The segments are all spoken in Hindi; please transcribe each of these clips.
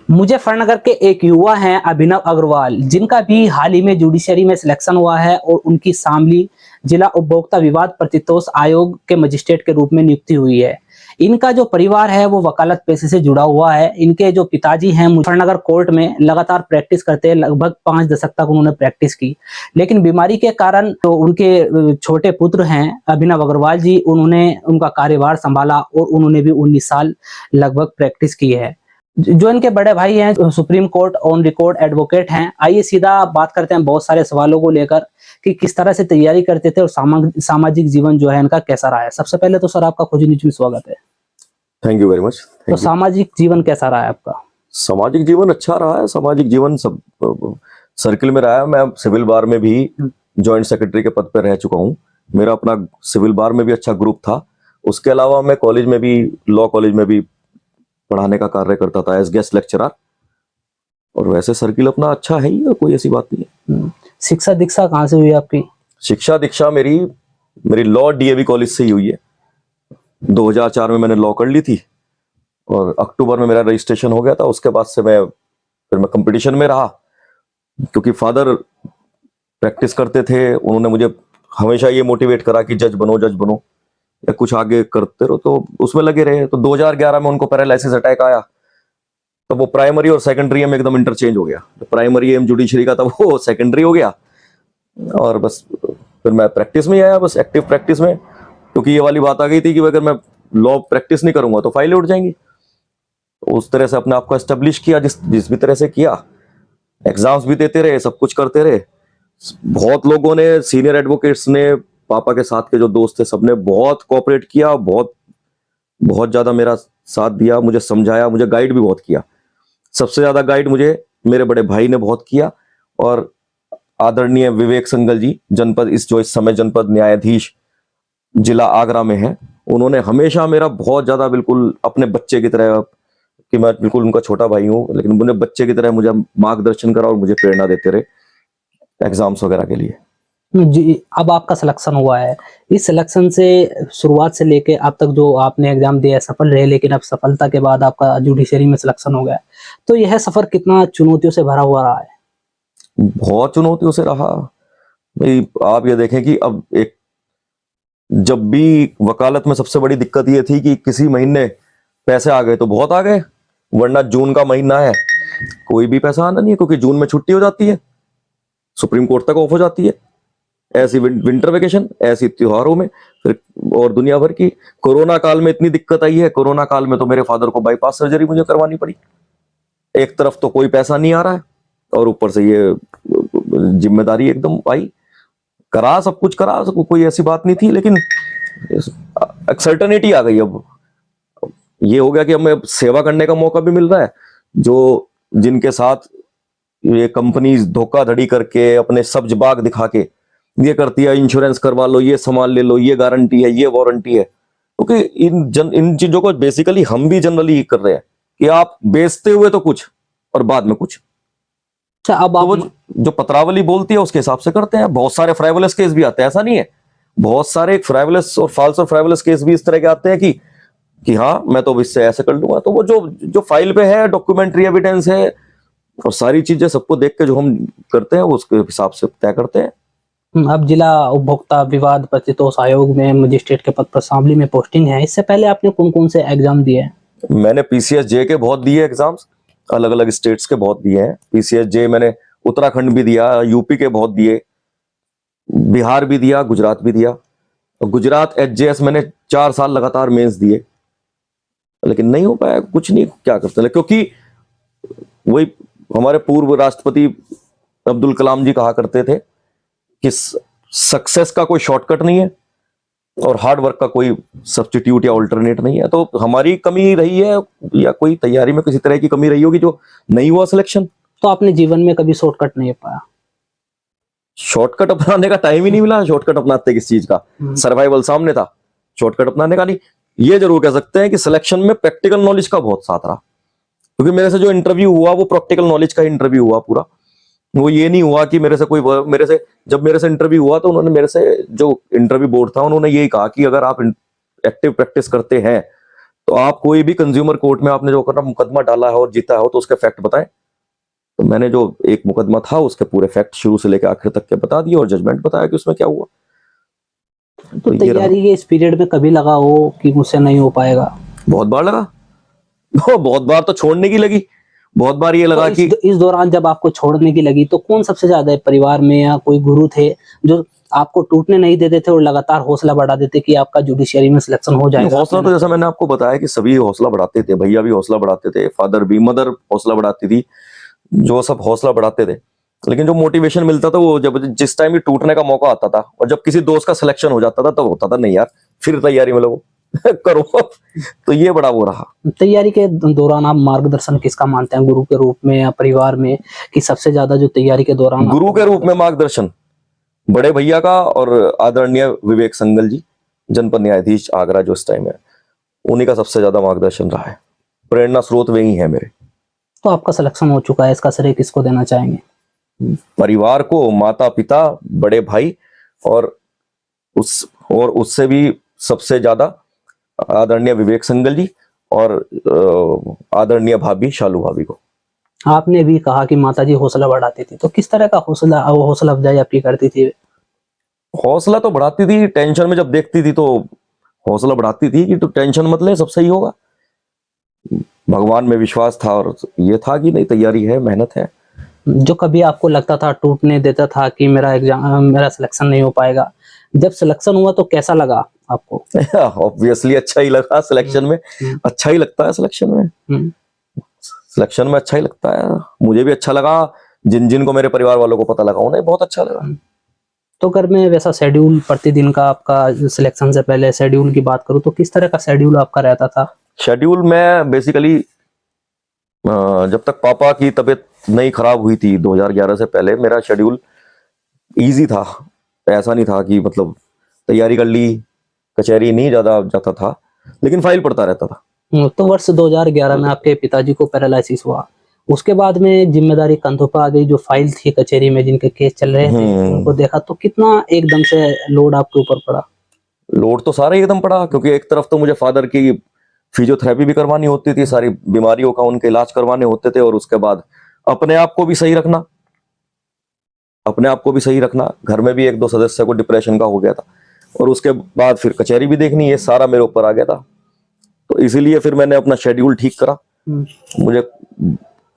मुजफ्फरनगर के एक युवा हैं अभिनव अग्रवाल, जिनका भी हाल ही में जुडिशरी में सिलेक्शन हुआ है और उनकी शामली जिला उपभोक्ता विवाद प्रतितोष आयोग के मजिस्ट्रेट के रूप में नियुक्ति हुई है। इनका जो परिवार है वो वकालत पेशे से जुड़ा हुआ है। इनके जो पिताजी हैं मुजफ्फरनगर कोर्ट में लगातार प्रैक्टिस करते हैं, लगभग 5 दशक तक उन्होंने प्रैक्टिस की, लेकिन बीमारी के कारण तो उनके छोटे पुत्र हैं अभिनव अग्रवाल जी, उन्होंने उनका कार्यभार संभाला और उन्होंने भी 19 साल लगभग प्रैक्टिस की है। जो इनके बड़े भाई हैं supreme court on record advocate हैं। आइए सीधा बात करते हैं बहुत सारे सवालों को लेकर कि किस तरह से तैयारी करते थे और सामाजिक जीवन जो है इनका कैसा रहा है। सबसे पहले तो सर आपका खोजी न्यूज में स्वागत है। Thank you very much. तो सामाजिक जीवन कैसा रहा है आपका? सामाजिक जीवन अच्छा रहा है। सामाजिक जीवन सब सर्किल में रहा है। मैं सिविल बार में भी जॉइंट सेक्रेटरी के पद पर रह चुका हूँ। मेरा अपना सिविल बार में भी अच्छा ग्रुप था। उसके अलावा मैं कॉलेज में भी, लॉ कॉलेज में भी पढ़ाने का कार्य करता था एज गेस्ट लेक्चरर। और वैसे सर्किल अपना अच्छा है ही, और कोई ऐसी बात नहीं है। शिक्षा दीक्षा कहाँ से हुई आपकी? शिक्षा दीक्षा मेरी लॉ डीएवी कॉलेज से ही हुई है। 2004 में मैंने लॉ कर ली थी और अक्टूबर में मेरा रजिस्ट्रेशन हो गया था। उसके बाद से फिर मैं कंपटीशन में रहा, क्योंकि फादर प्रैक्टिस करते थे। उन्होंने मुझे हमेशा ये मोटिवेट करा कि जज बनो या कुछ आगे करते रहो, तो उसमें लगे रहे। तो 2011 में उनको पैरालिसिस अटैक आया, तो वो प्राइमरी और सेकेंडरी में एकदम इंटरचेंज हो गया। तो प्राइमरी एम जुडिशरी का था, वो सेकेंडरी हो गया। और बस फिर मैं प्रैक्टिस में आया, बस एक्टिव प्रैक्टिस में, क्योंकि ये वाली बात आ गई थी कि अगर मैं लॉ प्रैक्टिस नहीं करूंगा तो फाइलें उठ जाएंगी। तो उस तरह से अपने आप को एस्टेब्लिश किया, जिस भी तरह से किया। एग्जाम्स भी देते रहे, सब कुछ करते रहे। बहुत लोगों ने, सीनियर एडवोकेट्स ने, पापा के साथ के जो दोस्त थे, सबने बहुत कोऑपरेट किया, बहुत ज्यादा मेरा साथ दिया, मुझे समझाया, मुझे गाइड भी बहुत किया। सबसे ज्यादा गाइड मुझे मेरे बड़े भाई ने बहुत किया। और आदरणीय विवेक संगल जी, जो इस समय जनपद न्यायाधीश जिला आगरा में है, उन्होंने हमेशा मेरा बहुत ज्यादा, बिल्कुल अपने बच्चे की तरह, कि मैं बिल्कुल उनका छोटा भाई हूँ, लेकिन उन्होंने बच्चे की तरह मुझे मार्गदर्शन करा और मुझे प्रेरणा देते रहे एग्जाम्स वगैरह के लिए। जी, अब आपका सिलेक्शन हुआ है। इस सिलेक्शन से शुरुआत से लेके अब तक जो आपने एग्जाम दिया सफल रहे, लेकिन अब सफलता के बाद आपका जुडिशरी में सिलेक्शन हो गया, तो यह सफर कितना चुनौतियों से भरा हुआ रहा है? बहुत चुनौतियों से रहा। आप ये देखें कि अब जब भी वकालत में सबसे बड़ी दिक्कत ये थी कि किसी महीने पैसे आ गए तो बहुत आ गए, वरना जून का महीना है, कोई भी पैसा आना नहीं है, क्योंकि जून में छुट्टी हो जाती है, सुप्रीम कोर्ट तक ऑफ हो जाती है। ऐसी विंटर वेकेशन, ऐसी त्योहारों में, फिर और दुनिया भर की। कोरोना काल में इतनी दिक्कत आई है। कोरोना काल में तो मेरे फादर को बाईपास सर्जरी मुझे करवानी पड़ी। एक तरफ तो कोई पैसा नहीं आ रहा है, और ऊपर से ये जिम्मेदारी एकदम आई। सब कुछ करा, कोई ऐसी बात नहीं थी, लेकिन सर्टेनिटी आ गई। अब ये हो गया कि हमें सेवा करने का मौका भी मिल रहा है। जिनके साथ ये कंपनीज धोखाधड़ी करके, अपने सब्ज बाग दिखा के ये करती है, इंश्योरेंस करवा लो, ये सामान ले लो, ये गारंटी है, ये वारंटी है, क्योंकि इन चीजों को बेसिकली हम भी जनरली कर रहे हैं कि आप बेचते हुए तो कुछ और बाद में कुछ। अब तो वो जो पत्रावली बोलती है उसके हिसाब से करते हैं। बहुत सारे फ्राइवलस केस भी आते हैं, ऐसा नहीं है। बहुत सारे फ्राइवलस और फाल्स और फ्राइवलस केस भी इस तरह के आते हैं कि हाँ, मैं तो इससे ऐसे कर लूंगा। तो वो जो फाइल पे है, डॉक्यूमेंट्री एविडेंस है, और सारी चीजें सबको देख के जो हम करते हैं उसके हिसाब से तय करते हैं। अब जिला उपभोक्ता विवाद प्रतितोष आयोग में मजिस्ट्रेट के पद पर शामली में पोस्टिंग है। इससे पहले आपने कौन कौन से एग्जाम दिए हैं? मैंने पीसीएस जे के बहुत दिए एग्जाम्स, अलग अलग स्टेट्स के बहुत दिए हैं। पीसीएस जे मैंने उत्तराखंड भी दिया, यूपी के बहुत दिए, बिहार भी दिया, गुजरात भी दिया। और गुजरात एचजेएस मैंने 4 साल लगातार मेंस दिए, लेकिन नहीं हो पाया। कुछ नहीं, क्या करते, क्योंकि वही हमारे पूर्व राष्ट्रपति अब्दुल कलाम जी कहा करते थे कि सक्सेस का कोई शॉर्टकट नहीं है और हार्ड वर्क का कोई सब्स्टिट्यूट या ऑल्टरनेट नहीं है। तो हमारी कमी रही है, या कोई तैयारी में किसी तरह की कमी रही होगी जो नहीं हुआ सिलेक्शन। तो आपने जीवन में कभी शॉर्टकट नहीं पाया? शॉर्टकट अपनाने का टाइम ही नहीं मिला। शॉर्टकट अपनाते किस चीज का? सर्वाइवल सामने था, शॉर्टकट अपनाने का नहीं। ये जरूर कह सकते हैं कि सिलेक्शन में प्रैक्टिकल नॉलेज का बहुत साथ रहा, क्योंकि मेरे से जो इंटरव्यू हुआ वो प्रैक्टिकल नॉलेज का इंटरव्यू हुआ पूरा। वो ये नहीं हुआ कि जब मेरे से इंटरव्यू हुआ तो उन्होंने मेरे से, जो इंटरव्यू बोर्ड था, उन्होंने यही कहा कि अगर आप एक्टिव प्रैक्टिस करते हैं तो आप कोई भी कंज्यूमर कोर्ट में आपने जो करना मुकदमा डाला है और जीता हो तो उसके फैक्ट बताएं। तो मैंने जो एक मुकदमा था उसके पूरे फैक्ट शुरू से लेकर आखिर तक के बता दिए और जजमेंट बताया कि उसमें क्या हुआ। तो ये रहा। तैयारी के इस पीरियड में कभी लगा हो कि मुझसे नहीं हो पाएगा? बहुत बार लगा। बहुत बार तो छोड़ने की लगी। बहुत बार ये तो लगा कि इस दौरान जब आपको छोड़ने की लगी तो कौन सबसे ज्यादा परिवार में या कोई गुरु थे जो आपको टूटने नहीं देते थे और लगातार हौसला बढ़ा देते कि आपका जुडिशियरी में सिलेक्शन हो जाएगा? हौसला तो जैसा मैंने आपको बताया कि सभी हौसला बढ़ाते थे, भैया भी हौसला बढ़ाते थे, फादर भी, मदर हौसला बढ़ाती थी, जो सब हौसला बढ़ाते थे। लेकिन जो मोटिवेशन मिलता था वो जब जिस टाइम भी टूटने का मौका आता था और जब किसी दोस्त का सिलेक्शन हो जाता था तब होता था नहीं यार फिर तैयारी में लगो करो। तो ये बड़ा वो रहा। तैयारी के दौरान आप मार्गदर्शन किसका मानते हैं, गुरु के रूप में या परिवार में, कि सबसे ज्यादा जो तैयारी के दौरान गुरु के रूप में मार्गदर्शन बड़े भैया का और आदरणीय विवेक संगल जी, जनपद न्यायाधीश आगरा जो इस टाइम है, उन्हीं का सबसे ज्यादा मार्गदर्शन रहा है। प्रेरणा स्रोत वही है मेरे। तो आपका सिलेक्शन हो चुका है, इसका श्रेय किसको देना चाहेंगे? परिवार को, माता पिता, बड़े भाई और उससे भी सबसे ज्यादा आदरणीय विवेक संगल जी और आदरणीय भाभी शालू भाभी को। आपने भी कहा कि माताजी हौसला बढ़ाती थी, तो किस तरह का हौसला अफजाई आपकी करती थी? हौसला तो बढ़ाती थी, टेंशन में जब देखती थी तो हौसला बढ़ाती थी कि तू टेंशन मत ले, सब सही होगा। भगवान में विश्वास था और ये था कि नहीं तैयारी है, मेहनत है। जो कभी आपको लगता था, टूटने देता था कि मेरा सिलेक्शन नहीं हो पाएगा, जब सिलेक्शन हुआ तो कैसा लगा आपको? ऑब्वियसली अच्छा ही लगा सिलेक्शन में। अच्छा ही लगता है सिलेक्शन में। सिलेक्शन में अच्छा ही लगता है, मुझे भी अच्छा लगा, जिन जिन को मेरे परिवार वालों को पता लगा उन्हें बहुत अच्छा लगा। तो अगर मैं वैसा शेड्यूल प्रतिदिन का आपका सिलेक्शन से पहले शेड्यूल की बात करूं तो किस तरह का शेड्यूल आपका रहता था? शेड्यूल में बेसिकली जब तक पापा की तबीयत नहीं खराब हुई थी 2011 से पहले मेरा शेड्यूल इजी था। ऐसा नहीं था कि मतलब तैयारी कर ली, कचहरी नहीं ज्यादा जाता था, लेकिन फाइल पढ़ता रहता था। तो वर्ष 2011 में आपके पिताजी को पैरालिसिस हुआ, उसके बाद में जिम्मेदारी कंधों पर आ गई, जो फाइल थी कचहरी में जिनके केस चल रहे थे उनको देखा, तो कितना एकदम से लोड आपके ऊपर पड़ा? लोड तो सारा ही एकदम पड़ा, क्योंकि एक तरफ तो मुझे फादर की फिजियोथेरेपी भी करवानी होती थी, सारी बीमारियों का उनके इलाज करवाने होते थे, और उसके बाद अपने आप को भी सही रखना, अपने आप को भी सही रखना। घर में भी एक दो सदस्य को डिप्रेशन का हो गया था, और उसके बाद फिर कचहरी भी देखनी, ये सारा मेरे ऊपर आ गया था। तो इसीलिए फिर मैंने अपना शेड्यूल ठीक करा। मुझे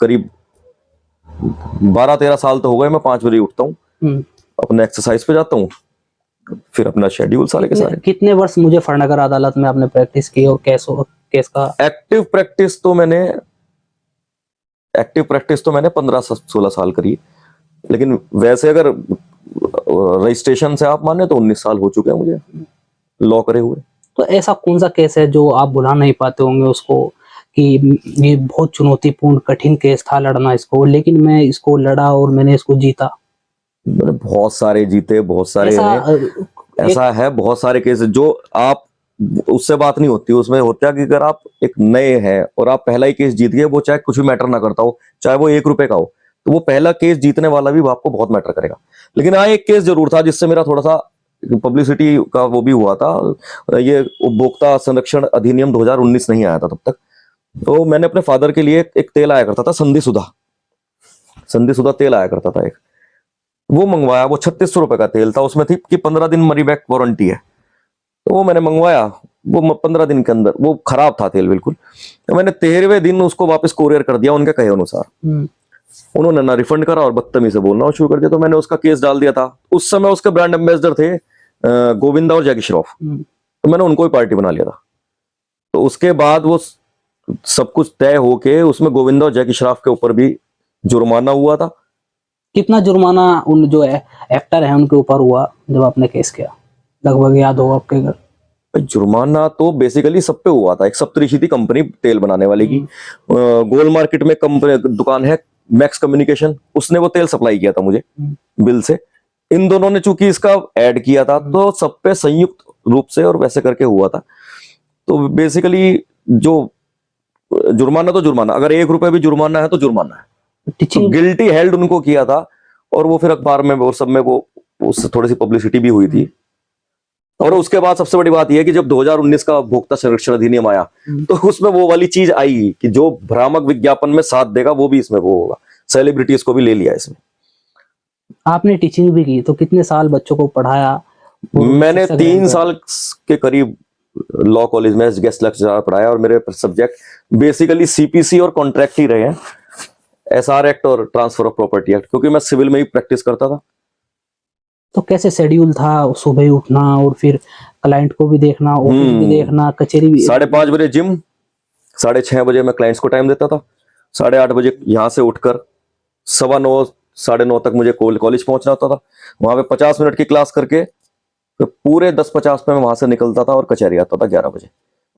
करीब 12-13 साल तो हो गए, मैं 5 बजे उठता हूँ, अपने एक्सरसाइज पे जाता हूँ, फिर अपना शेड्यूल सारे के सारे। कितने वर्ष मुजफ्फरनगर अदालत में आपने प्रैक्टिस की और केस का? एक्टिव प्रैक्टिस तो मैंने 15-16 साल करी, लेकिन वैसे अगर रजिस्ट्रेशन से आप माने तो 19 साल हो चुके हैं मुझे लॉ करे हुए। तो ऐसा कौन सा केस है जो आप भुला नहीं पाते होंगे उसको, कि ये बहुत चुनौतीपूर्ण कठिन केस था लड़ना इसको, लेकिन मैं इसको लड़ा और मैंने इसको जीता? मैंने बहुत सारे जीते, बहुत सारे ऐसा है, बहुत सारे केस जो आप उससे बात नहीं होती, उसमें होता है कि अगर आप एक नए हैं और आप पहला ही केस जीत गए, वो चाहे कुछ भी मैटर ना करता हो, चाहे वो 1 रुपए का हो, तो वो पहला केस जीतने वाला भी आपको बहुत मैटर करेगा। लेकिन हाँ, एक केस जरूर था जिससे मेरा थोड़ा सा पब्लिसिटी का वो भी हुआ था। ये उपभोक्ता संरक्षण अधिनियम 2019 नहीं आया था तब तक, तो मैंने अपने फादर के लिए एक तेल आया करता था, संधि सुधा तेल आया करता था एक, वो मंगवाया। वो 3600 रुपए का तेल था, उसमें थी कि 15 दिन मनी बैक वारंटी है। तो वो मैंने मंगवाया, वो 15 दिन के अंदर वो खराब था तेल बिल्कुल। तो मैंने 13वें दिन उसको वापस कोरियर कर दिया उनके कहे अनुसार। उन्होंने ना रिफंड करा और बदतमीजी से बोलना शुरू कर दिया, तो मैंने उसका केस डाल दिया था। उस समय उसके ब्रांड एम्बेसडर थे गोविंदा और जैकी श्रॉफ, तो मैंने उनको ही पार्टी बना लिया था। तो उसके बाद वो सब कुछ तय होके उसमें गोविंदा और जैकी श्रॉफ के ऊपर भी जुर्माना हुआ था। कितना जुर्माना उन जो एक्टर है उनके ऊपर हुआ जब आपने केस किया, लगभग याद हो आपके? घर जुर्माना तो बेसिकली सब पे हुआ था। एक सप्तऋषि थी कंपनी तेल बनाने वाली की, गोल मार्केट में दुकान है मैक्स कम्युनिकेशन, उसने वो तेल सप्लाई किया था मुझे बिल से। इन दोनों ने चूंकि इसका ऐड किया था, तो सब पे संयुक्त रूप से और वैसे करके हुआ था। तो बेसिकली जो जुर्माना तो जुर्माना, अगर 1 रुपए भी जुर्माना है तो जुर्माना है। तो गिल्टी हेल्ड उनको किया था, और वो फिर अखबार में और सब में वो उससे थोड़ी सी पब्लिसिटी भी हुई थी। और उसके बाद सबसे बड़ी बात यह है कि जब 2019 का उपभोक्ता संरक्षण अधिनियम आया तो उसमें वो वाली चीज आई कि जो भ्रामक विज्ञापन में साथ देगा वो भी इसमें वो होगा। सेलिब्रिटीज को भी ले लिया इसमें। आपने टीचिंग भी की, तो कितने साल बच्चों को पढ़ाया? मैंने शिक्षक 3 रहकर। साल के करीब लॉ कॉलेज में गेस्ट लेक्चरर पढ़ाया और मेरे सब्जेक्ट बेसिकली सीपीसी और कॉन्ट्रैक्ट ही रहे हैं, एसआर एक्ट और ट्रांसफर ऑफ प्रॉपर्टी एक्ट, क्योंकि मैं सिविल में ही प्रैक्टिस करता था। तो कैसे शेड्यूल था? सुबह ही उठना और फिर क्लाइंट को भी देखना, ऑफिस भी देखना, कचेरी भी। 5:30 बजे जिम, 6:30 बजे मैं क्लाइंट्स को टाइम देता था, 8:30 बजे यहाँ से उठकर 9:15 9:30 तक मुझे कॉलेज पहुंचना होता था। वहां पे 50 मिनट की क्लास करके फिर पूरे 10:50 में मैं वहां से निकलता था और कचहरी आता था 11 बजे,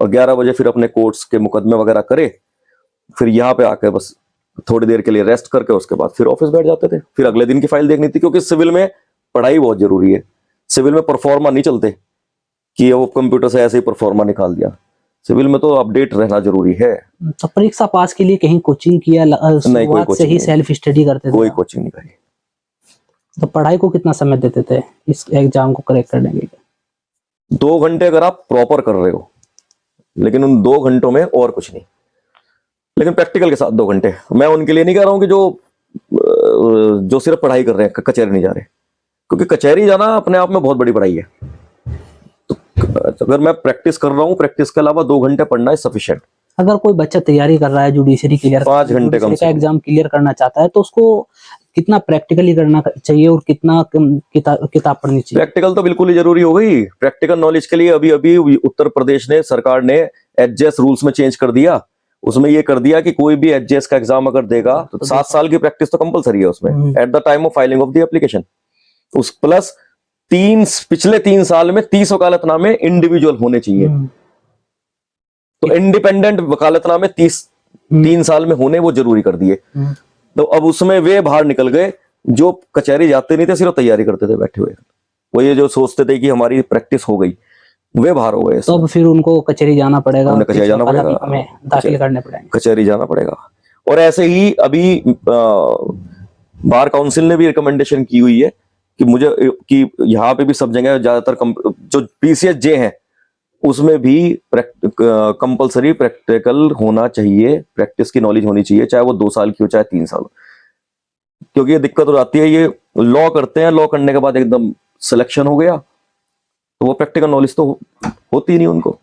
और 11 बजे फिर अपने कोर्ट्स के मुकदमे वगैरह करे, फिर यहाँ पे आके बस थोड़ी देर के लिए रेस्ट करके उसके बाद फिर ऑफिस बैठ जाते थे। फिर अगले दिन की फाइल देखनी थी, क्योंकि सिविल में पढ़ाई बहुत जरूरी है। सिविल में परफॉर्मा नहीं चलते कि वो कंप्यूटर से ऐसे ही परफॉर्मा निकाल दिया। सिविल में तो अपडेट रहना जरूरी है। तो परीक्षा पास के लिए कहीं कोचिंग किया? शुरुआत से ही सेल्फ स्टडी करते थे? कोई कोचिंग नहीं करी। तो पढ़ाई को कितना समय देते थे इस एग्जाम को करेक्ट करने के लिए? 2 घंटे अगर आप प्रॉपर कर रहे हो, लेकिन उन 2 घंटों में और कुछ नहीं, लेकिन प्रैक्टिकल के साथ 2 घंटे। मैं उनके लिए नहीं कह रहा हूं कि जो सिर्फ पढ़ाई कर रहे हैं, कचहरी नहीं जा रहे, क्योंकि कचहरी जाना अपने आप में बहुत बड़ी पढ़ाई है। तो अगर मैं प्रैक्टिस कर रहा हूं, प्रैक्टिस के अलावा 2 घंटे पढ़ना है सफिशिएंट। अगर कोई बच्चा तैयारी कर रहा है जुडिशरी क्लियर, 5 घंटे कम से का कम। एग्जाम क्लियर करना चाहता है, तो उसको कितना प्रैक्टिकली करना चाहिए और कितना किताब पढ़नी चाहिए? प्रैक्टिकल तो बिल्कुल ही जरूरी हो गई। प्रैक्टिकल नॉलेज के लिए अभी अभी उत्तर प्रदेश ने, सरकार ने एचजेएस रूल्स में चेंज कर दिया। उसमें ये कर दिया कि कोई भी एचजेएस का एग्जाम अगर देगा तो 7 साल की प्रैक्टिस तो कंपलसरी है उसमें, at the time of filing of the application. उस प्लस पिछले 3 साल में 30 वकालतनामे इंडिविजुअल होने चाहिए। तो इंडिपेंडेंट वकालतनामे 3 साल में होने वो जरूरी कर दिए। तो अब उसमें वे बाहर निकल गए जो कचहरी जाते नहीं थे, सिर्फ तैयारी करते थे बैठे हुए। वो ये जो सोचते थे कि हमारी प्रैक्टिस हो गई, वे बाहर हो गए। तो अब फिर उनको कचहरी जाना पड़ेगा, कचहरी जाना पड़ेगा, हमें दाखिल करने पड़ेंगे, कचहरी जाना पड़ेगा। और ऐसे ही अभी बार काउंसिल ने भी रिकमेंडेशन की हुई है कि मुझे कि यहाँ पे भी सब जगह ज्यादातर जो पीसीएस जे हैं उसमें भी कंपलसरी प्रैक्टिकल होना चाहिए, प्रैक्टिस की नॉलेज होनी चाहिए, चाहे वो 2 साल की हो चाहे 3 साल। क्योंकि ये दिक्कत हो जाती है, ये लॉ करते हैं, लॉ करने के बाद एकदम सिलेक्शन हो गया तो वो प्रैक्टिकल नॉलेज तो होती नहीं उनको।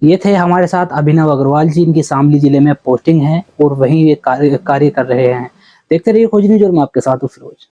ये थे हमारे साथ अभिनव अग्रवाल जी, इनकी शामली जिले में पोस्टिंग है और वहीं ये कार्य कर रहे हैं। देखते रहिए खोज न्यूज़ और मैं आपके साथ हूँ फिरोज।